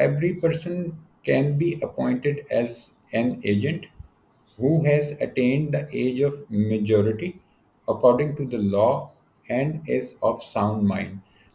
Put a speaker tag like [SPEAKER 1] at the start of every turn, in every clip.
[SPEAKER 1] Every person can be appointed as an agent who has attained the age of majority according to the law and is of sound mind।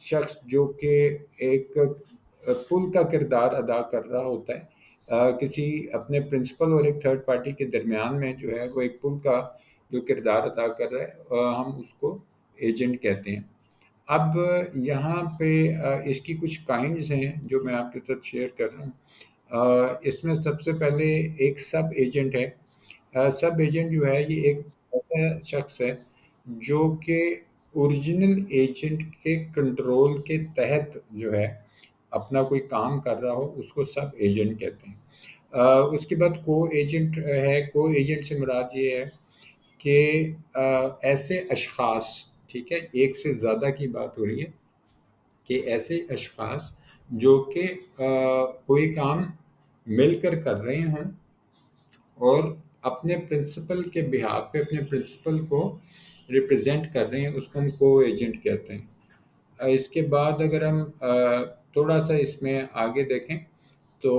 [SPEAKER 1] شخص جو کہ ایک پل کا کردار ادا کر رہا ہوتا ہے کسی اپنے پرنسپل اور ایک تھرڈ پارٹی کے درمیان میں جو ہے وہ ایک پل کا جو کردار ادا کر رہا ہے ہم اس کو ایجنٹ کہتے ہیں۔ اب یہاں پہ اس کی کچھ کائنڈز ہیں جو میں آپ کے ساتھ شیئر کر رہا ہوں۔ اس میں سب سے پہلے ایک سب ایجنٹ ہے۔ سب ایجنٹ جو ہے یہ ایک ایسا شخص ہے جو کہ اوریجنل ایجنٹ کے کنٹرول کے تحت جو ہے اپنا کوئی کام کر رہا ہو، اس کو سب ایجنٹ کہتے ہیں۔ اس کے بعد کو ایجنٹ ہے۔ کو ایجنٹ سے مراد یہ ہے کہ ایسے اشخاص، ٹھیک ہے، ایک سے زیادہ کی بات ہو رہی ہے کہ ایسے اشخاص جو کہ کوئی کام مل کر کر رہے ہوں اور اپنے پرنسپل کے بہاف پہ اپنے پرنسپل کو ریپرزینٹ کر رہے ہیں، اس کو ہم کو ایجنٹ کہتے ہیں۔ اس کے بعد اگر ہم تھوڑا سا اس میں آگے دیکھیں تو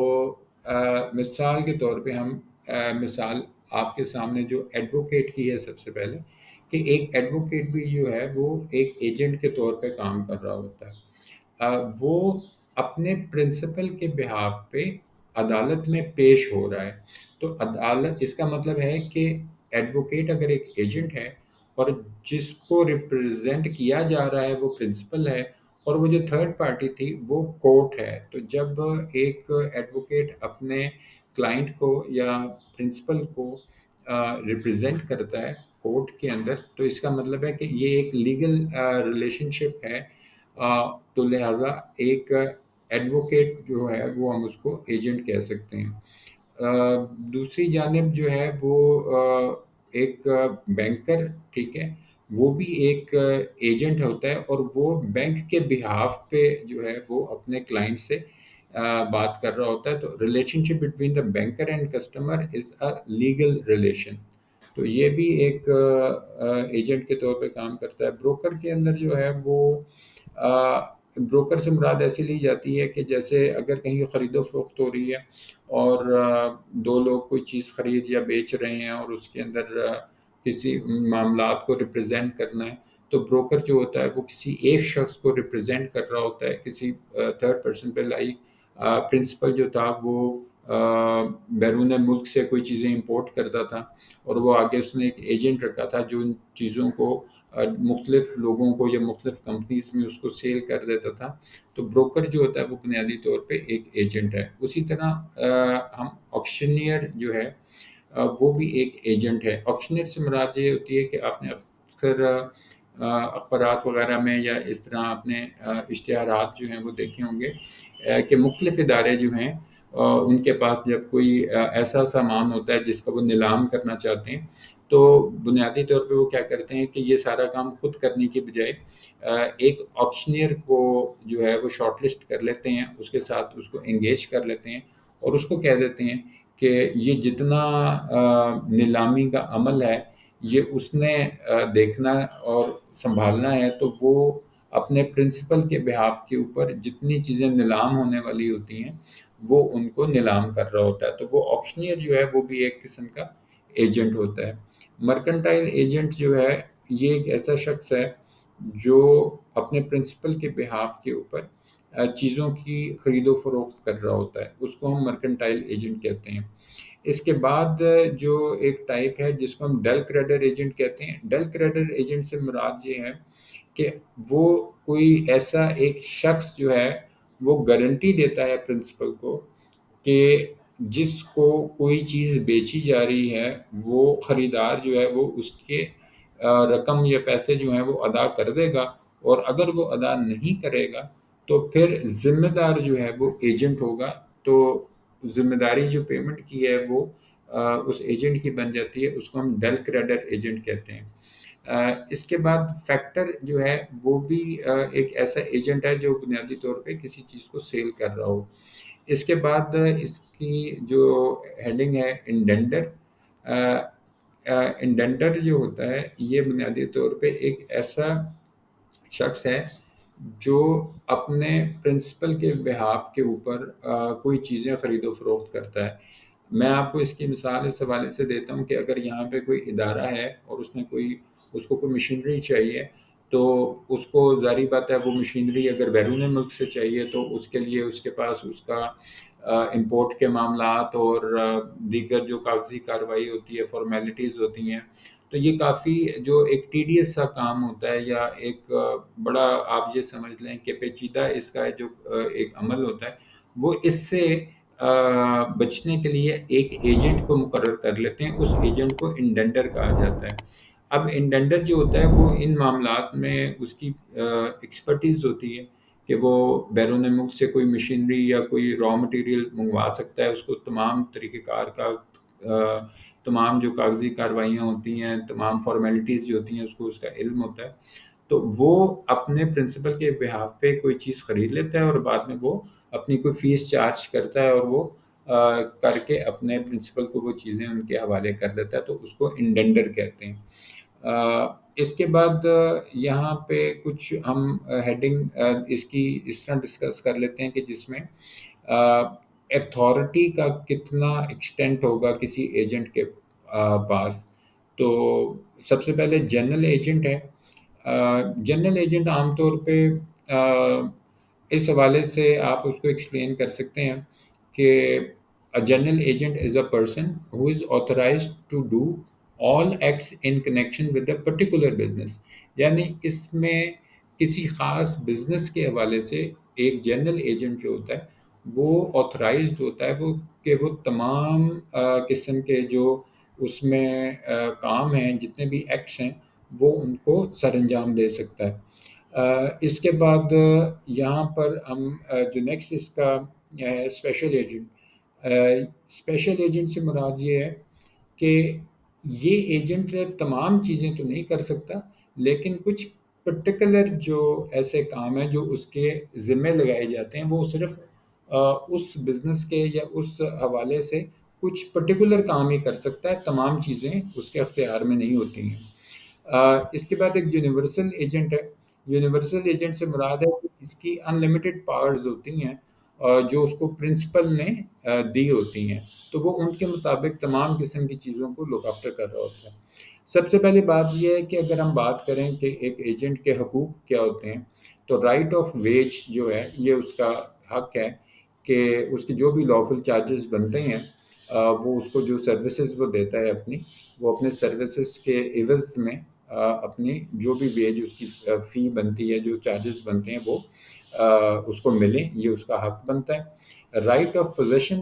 [SPEAKER 1] مثال کے طور پہ ہم مثال آپ کے سامنے جو ایڈوکیٹ کی ہے سب سے پہلے، کہ ایک ایڈوکیٹ بھی جو ہے وہ ایک ایجنٹ کے طور پہ کام کر رہا ہوتا ہے۔ وہ اپنے پرنسپل کے بہاف پہ عدالت میں پیش ہو رہا ہے۔ تو عدالت، اس کا مطلب ہے کہ ایڈوکیٹ اگر ایک ایجنٹ ہے اور جس کو ریپرزینٹ کیا جا رہا ہے وہ پرنسپل ہے، اور وہ جو تھرڈ پارٹی تھی وہ کورٹ ہے، تو جب ایک ایڈوکیٹ اپنے کلائنٹ کو یا پرنسپل کو ریپرزینٹ کرتا ہے کورٹ کے اندر، تو اس کا مطلب ہے کہ یہ ایک لیگل ریلیشن شپ ہے۔ تو لہٰذا ایک ایڈوکیٹ جو ہے وہ ہم اس کو ایجنٹ کہہ سکتے ہیں۔ دوسری جانب جو ہے وہ ایک بینکر، ٹھیک ہے، وہ بھی ایک ایجنٹ ہوتا ہے، اور وہ بینک کے بہاف پہ جو ہے وہ اپنے کلائنٹ سے بات کر رہا ہوتا ہے۔ تو relation ship between the banker and customer is a legal relation, تو یہ بھی ایک ایجنٹ کے طور پہ کام کرتا ہے۔ بروکر کے اندر جو ہے وہ بروکر سے مراد ایسی لی جاتی ہے کہ جیسے اگر کہیں خرید و فروخت ہو رہی ہے اور دو لوگ کوئی چیز خرید یا بیچ رہے ہیں اور اس کے اندر کسی معاملات کو ریپرزینٹ کرنا ہے، تو بروکر جو ہوتا ہے وہ کسی ایک شخص کو ریپرزینٹ کر رہا ہوتا ہے کسی تھرڈ پرسن پہ۔ لائک پرنسپل جو تھا وہ بیرون ملک سے کوئی چیزیں امپورٹ کرتا تھا، اور وہ آگے اس نے ایک ایجنٹ رکھا تھا جو ان چیزوں کو مختلف لوگوں کو یا مختلف کمپنیز میں اس کو سیل کر دیتا تھا۔ تو بروکر جو ہوتا ہے وہ بنیادی طور پہ ایک ایجنٹ ہے۔ اسی طرح ہم آکشنیئر جو ہے وہ بھی ایک ایجنٹ ہے۔ آکشنیئر سے مراد یہ ہوتی ہے کہ آپ نے اکثر اخبارات وغیرہ میں یا اس طرح اپنے اشتہارات جو ہیں وہ دیکھے ہوں گے کہ مختلف ادارے جو ہیں ان کے پاس جب کوئی ایسا سامان ہوتا ہے جس کا وہ نیلام کرنا چاہتے ہیں، تو بنیادی طور پہ وہ کیا کرتے ہیں کہ یہ سارا کام خود کرنے کی بجائے ایک آکشنیئر کو جو ہے وہ شارٹ لسٹ کر لیتے ہیں، اس کے ساتھ اس کو انگیج کر لیتے ہیں اور اس کو کہہ دیتے ہیں کہ یہ جتنا نیلامی کا عمل ہے یہ اس نے دیکھنا اور سنبھالنا ہے، تو وہ اپنے پرنسپل کے بہاف کے اوپر جتنی چیزیں نیلام ہونے والی ہوتی ہیں وہ ان کو نیلام کر رہا ہوتا ہے۔ تو وہ آکشنیئر جو ہے وہ بھی ایک قسم کا ایجنٹ ہوتا ہے۔ مرکنٹائل ایجنٹ جو ہے یہ ایک ایسا شخص ہے جو اپنے پرنسپل کے بہاف کے اوپر چیزوں کی خرید و فروخت کر رہا ہوتا ہے، اس کو ہم مرکنٹائل ایجنٹ کہتے ہیں۔ اس کے بعد جو ایک ٹائپ ہے جس کو ہم ڈیل کریڈر ایجنٹ کہتے ہیں۔ ڈیل کریڈر ایجنٹ سے مراد یہ ہے کہ وہ کوئی ایسا ایک شخص جو ہے وہ گارنٹی دیتا ہے پرنسپل کو کہ جس کو کوئی چیز بیچی جا رہی ہے وہ خریدار جو ہے وہ اس کے رقم یا پیسے جو ہیں وہ ادا کر دے گا، اور اگر وہ ادا نہیں کرے گا تو پھر ذمہ دار جو ہے وہ ایجنٹ ہوگا۔ تو ذمہ داری جو پیمنٹ کی ہے وہ اس ایجنٹ کی بن جاتی ہے، اس کو ہم ڈیل کریڈر ایجنٹ کہتے ہیں۔ اس کے بعد فیکٹر جو ہے وہ بھی ایک ایسا ایجنٹ ہے جو بنیادی طور پہ کسی چیز کو سیل کر رہا ہو۔ اس کے بعد اس کی جو ہیڈنگ ہے انڈینڈر۔ انڈینڈر جو ہوتا ہے یہ بنیادی طور پہ ایک ایسا شخص ہے جو اپنے پرنسپل کے بہاف کے اوپر کوئی چیزیں خرید و فروخت کرتا ہے۔ میں آپ کو اس کی مثال اس حوالے سے دیتا ہوں کہ اگر یہاں پہ کوئی ادارہ ہے اور اس کو کوئی مشینری چاہیے، تو اس کو ظاہری بات ہے وہ مشینری اگر بیرون ملک سے چاہیے تو اس کے لیے اس کے پاس اس کا امپورٹ کے معاملات اور دیگر جو کاغذی کارروائی ہوتی ہے، فارمیلٹیز ہوتی ہیں، تو یہ کافی جو ایک ٹیڈیس سا کام ہوتا ہے، یا ایک بڑا آپ یہ سمجھ لیں کہ پیچیدہ اس کا جو ایک عمل ہوتا ہے، وہ اس سے بچنے کے لیے ایک ایجنٹ کو مقرر کر لیتے ہیں. اس ایجنٹ کو انڈینڈر کہا جاتا ہے. اب انڈینڈر جو ہوتا ہے وہ ان معاملات میں اس کی ایکسپرٹیز ہوتی ہے کہ وہ بیرون ملک سے کوئی مشینری یا کوئی را مٹیریل منگوا سکتا ہے. اس کو تمام طریقہ کار کا تمام جو کاغذی کارروائیاں ہوتی ہیں، تمام فارمیلٹیز جو ہوتی ہیں، اس کو اس کا علم ہوتا ہے. تو وہ اپنے پرنسپل کے بہاف پہ کوئی چیز خرید لیتا ہے اور بعد میں وہ اپنی کوئی فیس چارج کرتا ہے اور وہ کر کے اپنے پرنسپل کو وہ چیزیں ان کے حوالے کر دیتا ہے. تو اس کو انڈینڈر کہتے ہیں. اس کے بعد یہاں پہ کچھ ہم ہیڈنگ اس کی اس طرح ڈسکس کر لیتے ہیں کہ جس میں اتھارٹی کا کتنا ایکسٹینٹ ہوگا کسی ایجنٹ کے پاس. تو سب سے پہلے جنرل ایجنٹ ہے. جنرل ایجنٹ عام طور پہ اس حوالے سے آپ اس کو ایکسپلین کر سکتے ہیں کہ a general agent is a person who is authorized to do all acts in connection with a particular business. یعنی اس میں کسی خاص بزنس کے حوالے سے ایک جنرل ایجنٹ جو ہوتا ہے وہ آتھرائزڈ ہوتا ہے وہ کہ وہ تمام قسم کے جو اس میں کام ہیں، جتنے بھی ایکٹس ہیں، وہ ان کو سر انجام دے سکتا ہے. اس کے بعد یہاں پر ہم جو نیکسٹ اس کا ہے اسپیشل ایجنٹ. اسپیشل ایجنٹ سے مراد یہ ہے کہ یہ ایجنٹ تمام چیزیں تو نہیں کر سکتا، لیکن کچھ پرٹیکولر جو ایسے کام ہیں جو اس کے ذمے لگائے جاتے ہیں، وہ صرف اس بزنس کے یا اس حوالے سے کچھ پرٹیکولر کام ہی کر سکتا ہے، تمام چیزیں اس کے اختیار میں نہیں ہوتی ہیں. اس کے بعد ایک یونیورسل ایجنٹ ہے. یونیورسل ایجنٹ سے مراد ہے کہ اس کی ان لمیٹڈ پاورز ہوتی ہیں جو اس کو پرنسپل نے دی ہوتی ہیں، تو وہ ان کے مطابق تمام قسم کی چیزوں کو لک آفٹر کر رہا ہوتا ہے. سب سے پہلی بات یہ ہے کہ اگر ہم بات کریں کہ ایک ایجنٹ کے حقوق کیا ہوتے ہیں، تو رائٹ آف ویج جو ہے یہ اس کا حق ہے کہ اس کے جو بھی لافل چارجز بنتے ہیں وہ اس کو جو سروسز وہ دیتا ہے اپنی، وہ اپنے سروسز کے عوض میں اپنی جو بھی ویج اس کی فی بنتی ہے، جو چارجز بنتے ہیں، وہ اس کو ملیں، یہ اس کا حق بنتا ہے. Right of position.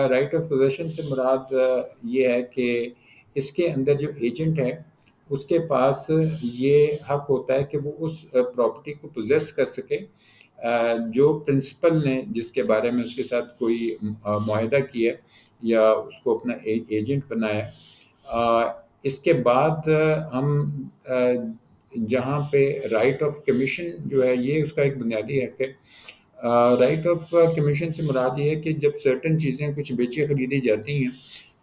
[SPEAKER 1] Right of position سے مراد یہ ہے کہ اس کے اندر جو ایجنٹ ہے اس کے پاس یہ حق ہوتا ہے کہ وہ اس پراپرٹی کو پوزیس کر سکے جو پرنسپل نے جس کے بارے میں اس کے ساتھ کوئی معاہدہ کیا یا اس کو اپنا ایجنٹ بنایا. اس کے بعد ہم جہاں پہ رائٹ آف کمیشن جو ہے یہ اس کا ایک بنیادی حق ہے. رائٹ آف کمیشن سے مراد یہ ہے کہ جب سرٹن چیزیں کچھ بیچی خریدی جاتی ہیں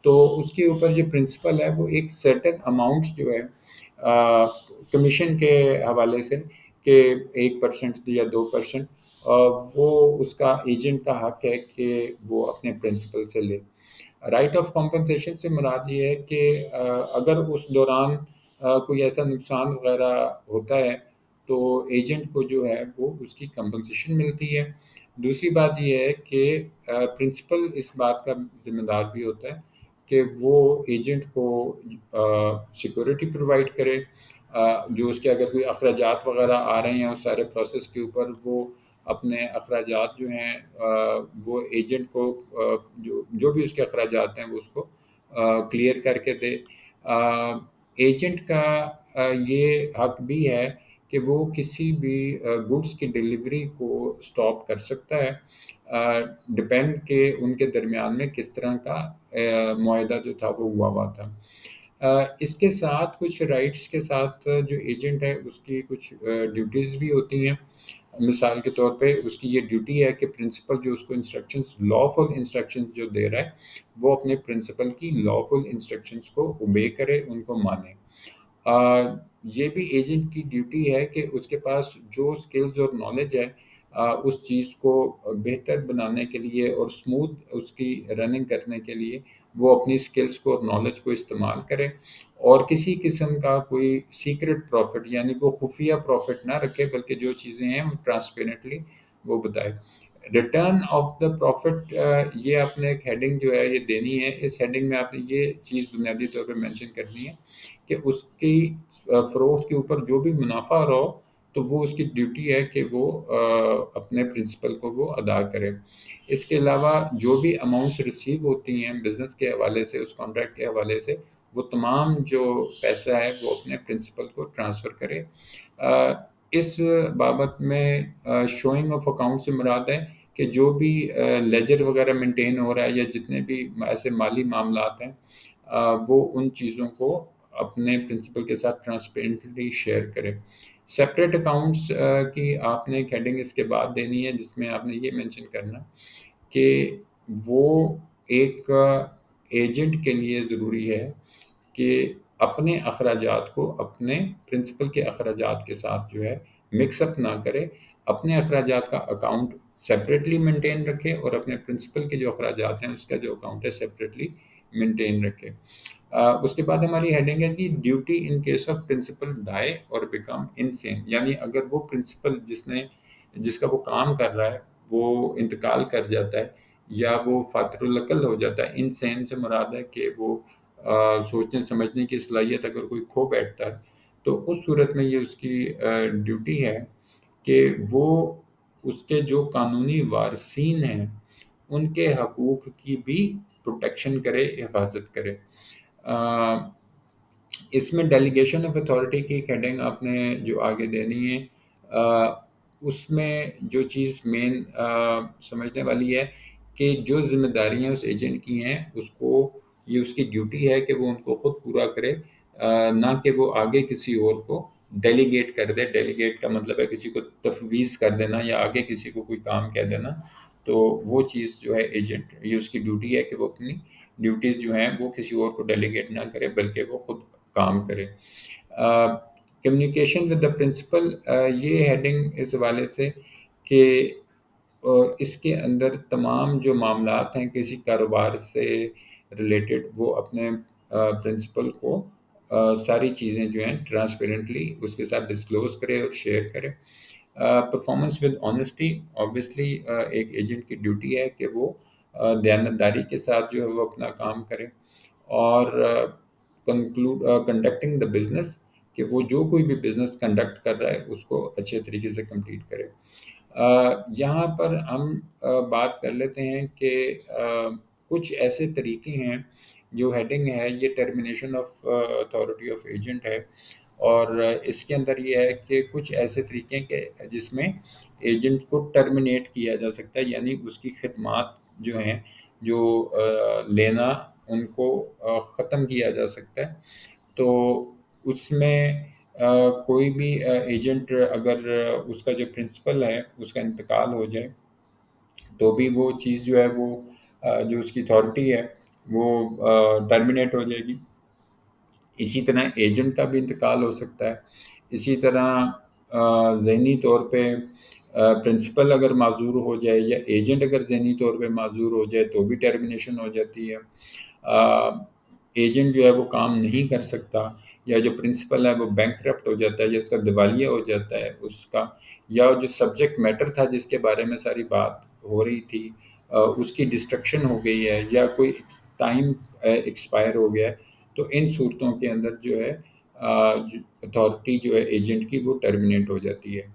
[SPEAKER 1] تو اس کے اوپر جو پرنسپل ہے وہ ایک سرٹن اماؤنٹس جو ہے کمیشن کے حوالے سے کہ 1% یا 2%، وہ اس کا ایجنٹ کا حق ہے کہ وہ اپنے پرنسپل سے لے. رائٹ آف کمپنسیشن سے مراد یہ ہے کہ اگر اس دوران کوئی ایسا نقصان وغیرہ ہوتا ہے تو ایجنٹ کو جو ہے وہ اس کی کمپنسیشن ملتی ہے. دوسری بات یہ ہے کہ پرنسپل اس بات کا ذمہ دار بھی ہوتا ہے کہ وہ ایجنٹ کو سیکورٹی پرووائڈ کرے، جو اس کے اگر کوئی اخراجات وغیرہ آ رہے ہیں اس سارے پروسیس کے اوپر وہ اپنے اخراجات جو ہیں وہ ایجنٹ کو جو بھی اس کے اخراجات ہیں وہ اس کو کلیئر کر کے دے. ایجنٹ کا یہ حق بھی ہے کہ وہ کسی بھی گڈس کی ڈیلیوری کو سٹاپ کر سکتا ہے، ڈپینڈ کہ ان کے درمیان میں کس طرح کا معاہدہ جو تھا وہ ہوا تھا. اس کے ساتھ کچھ رائٹس کے ساتھ جو ایجنٹ ہے اس کی کچھ ڈیوٹیز بھی ہوتی ہیں. مثال کے طور پہ اس کی یہ ڈیوٹی ہے کہ پرنسپل جو اس کو انسٹرکشنز لافل انسٹرکشنز جو دے رہا ہے وہ اپنے پرنسپل کی لافل انسٹرکشنز کو اوبے کرے، ان کو مانے. یہ بھی ایجنٹ کی ڈیوٹی ہے کہ اس کے پاس جو سکلز اور نالج ہے اس چیز کو بہتر بنانے کے لیے اور سموتھ اس کی رننگ کرنے کے لیے وہ اپنی اسکلس کو اور نالج کو استعمال کرے، اور کسی قسم کا کوئی سیکرٹ پروفٹ یعنی وہ خفیہ پروفٹ نہ رکھے، بلکہ جو چیزیں ہیں وہ ٹرانسپیرنٹلی وہ بتائے۔ ریٹرن آف دا پروفٹ، یہ آپ نے ایک ہیڈنگ جو ہے یہ دینی ہے، اس ہیڈنگ میں آپ نے یہ چیز بنیادی طور پہ مینشن کرنی ہے کہ اس کی فروخت کے اوپر جو بھی منافع رہو تو وہ اس کی ڈیوٹی ہے کہ وہ اپنے پرنسپل کو وہ ادا کرے۔ اس کے علاوہ جو بھی اماؤنٹس ریسیو ہوتی ہیں بزنس کے حوالے سے، اس کانٹریکٹ کے حوالے سے، وہ تمام جو پیسہ ہے وہ اپنے پرنسپل کو ٹرانسفر کرے۔ اس بابت میں شوئنگ آف اکاؤنٹ سے مراد ہے کہ جو بھی لیجر وغیرہ مینٹین ہو رہا ہے یا جتنے بھی ایسے مالی معاملات ہیں وہ ان چیزوں کو اپنے پرنسپل کے ساتھ ٹرانسپیرنٹلی شیئر کرے۔ سیپریٹ اکاؤنٹس کی آپ نے ایک ہیڈنگ اس کے بعد دینی ہے جس میں آپ نے یہ مینشن کرنا کہ وہ ایک ایجنٹ کے لیے ضروری ہے کہ اپنے اخراجات کو اپنے پرنسپل کے اخراجات کے ساتھ جو ہے مکس اپ نہ کرے، اپنے اخراجات کا اکاؤنٹ سیپریٹلی مینٹین رکھے اور اپنے پرنسپل کے جو اخراجات ہیں اس کا جو اکاؤنٹ ہے سیپریٹلی مینٹین رکھے۔ اس کے بعد ہماری ہیڈنگ ہے کہ duty in case of principal die اور بیکم انسین، یعنی اگر وہ پرنسپل جس کا وہ کام کر رہا ہے وہ انتقال کر جاتا ہے یا وہ فاتر العقل ہو جاتا ہے، انسین سے مراد ہے کہ وہ سوچنے سمجھنے کی صلاحیت اگر کوئی کھو بیٹھتا ہے تو اس صورت میں یہ اس کی ڈیوٹی ہے کہ وہ اس کے جو قانونی وارثین ہیں ان کے حقوق کی بھی پروٹیکشن کرے، حفاظت کرے۔ اس میں ڈیلیگیشن آف اتھارٹی کی ایک ہیڈنگ آپ نے جو آگے دینی ہے، اس میں جو چیز مین سمجھنے والی ہے کہ جو ذمہ داریاں اس ایجنٹ کی ہیں اس کو یہ اس کی ڈیوٹی ہے کہ وہ ان کو خود پورا کرے، نہ کہ وہ آگے کسی اور کو ڈیلیگیٹ کر دے۔ ڈیلیگیٹ کا مطلب ہے کسی کو تفویض کر دینا یا آگے کسی کو کوئی کام کہہ دینا، تو وہ چیز جو ہے ایجنٹ یہ اس کی ڈیوٹی ہے کہ وہ اپنی ڈیوٹیز جو ہیں وہ کسی اور کو ڈیلیگیٹ نہ کرے بلکہ وہ خود کام کرے۔ کمیونیکیشن ود دا پرنسپل، یہ ہیڈنگ اس حوالے سے کہ اس کے اندر تمام جو معاملات ہیں کسی کاروبار سے ریلیٹڈ وہ اپنے پرنسپل کو ساری چیزیں جو ہیں ٹرانسپیرنٹلی اس کے ساتھ ڈسکلوز کرے اور شیئر کرے۔ پرفارمنس ود آنیسٹی، اوبویسلی ایک ایجنٹ کی ڈیوٹی ہے کہ وہ دیانتداری کے ساتھ جو ہے وہ اپنا کام کرے، اور کنڈکٹنگ دا بزنس، کہ وہ جو کوئی بھی بزنس کنڈکٹ کر رہا ہے اس کو اچھے طریقے سے کمپلیٹ کرے۔ یہاں پر ہم بات کر لیتے ہیں کہ کچھ ایسے طریقے ہیں، جو ہیڈنگ ہے یہ termination of authority of agent ہے، اور اس کے اندر یہ ہے کہ کچھ ایسے طریقے کہ جس میں ایجنٹ کو ٹرمینیٹ کیا جا سکتا ہے، یعنی اس کی خدمات جو ہیں جو لینا ان کو ختم کیا جا سکتا ہے۔ تو اس میں کوئی بھی ایجنٹ اگر اس کا جو پرنسپل ہے اس کا انتقال ہو جائے تو بھی وہ چیز جو ہے وہ جو اس کی اتھارٹی ہے وہ ٹرمینیٹ ہو جائے گی۔ اسی طرح ایجنٹ کا بھی انتقال ہو سکتا ہے۔ اسی طرح ذہنی طور پہ پرنسپل اگر معذور ہو جائے یا ایجنٹ اگر ذہنی طور پہ معذور ہو جائے تو بھی ٹرمینیشن ہو جاتی ہے۔ ایجنٹ جو ہے وہ کام نہیں کر سکتا، یا جو پرنسپل ہے وہ بینک کرپٹ ہو جاتا ہے یا اس کا دیوالیہ ہو جاتا ہے اس کا، یا جو سبجیکٹ میٹر تھا جس کے بارے میں ساری بات ہو رہی تھی اس کی ڈسٹرکشن ہو گئی ہے، یا کوئی ٹائم ایکسپائر ہو گیا ہے، تو ان صورتوں کے اندر جو ہے اتھارٹی جو ہے ایجنٹ کی وہ ٹرمینیٹ ہو جاتی ہے۔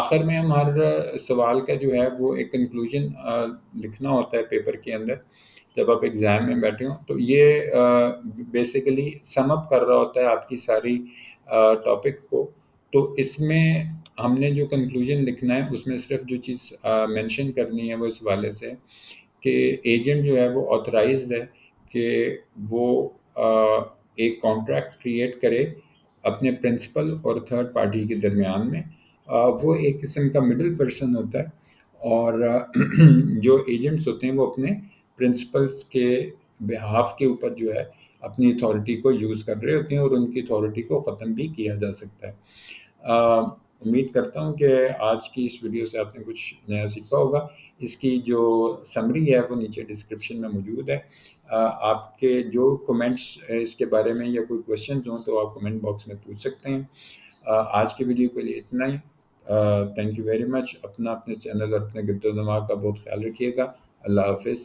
[SPEAKER 1] آخر میں ہم ہر سوال کا جو ہے وہ ایک کنکلوژن لکھنا ہوتا ہے پیپر کے اندر جب آپ ایگزام میں بیٹھے ہوں، تو یہ بیسیکلی سم اپ کر رہا ہوتا ہے آپ کی ساری ٹاپک کو۔ تو اس میں ہم نے جو کنکلوژن لکھنا ہے اس میں صرف جو چیز مینشن کرنی ہے وہ اس حوالے سے کہ ایجنٹ جو ہے وہ آتھرائزڈ ہے کہ وہ ایک کانٹریکٹ کریٹ کرے اپنے پرنسپل اور تھرڈ پارٹی کے درمیان میں۔ وہ ایک قسم کا مڈل پرسن ہوتا ہے، اور جو ایجنٹس ہوتے ہیں وہ اپنے پرنسپلس کے بہاف کے اوپر جو ہے اپنی اتھارٹی کو یوز کر رہے ہوتے ہیں، اور ان کی اتھارٹی کو ختم بھی کیا جا سکتا ہے۔ امید کرتا ہوں کہ آج کی اس ویڈیو سے آپ نے کچھ نیا سیکھا ہوگا۔ اس کی جو سمری ہے وہ نیچے ڈسکرپشن میں موجود ہے۔ آپ کے جو کمنٹس اس کے بارے میں یا کوئی کویشچنز ہوں تو آپ کمنٹ باکس میں پوچھ سکتے ہیں۔ آج کی ویڈیو کے لیے اتنا ہی۔ Thank you very much. اپنے چینل اور اپنے گرد و دماغ کا بہت خیال رکھیے گا۔ اللہ حافظ۔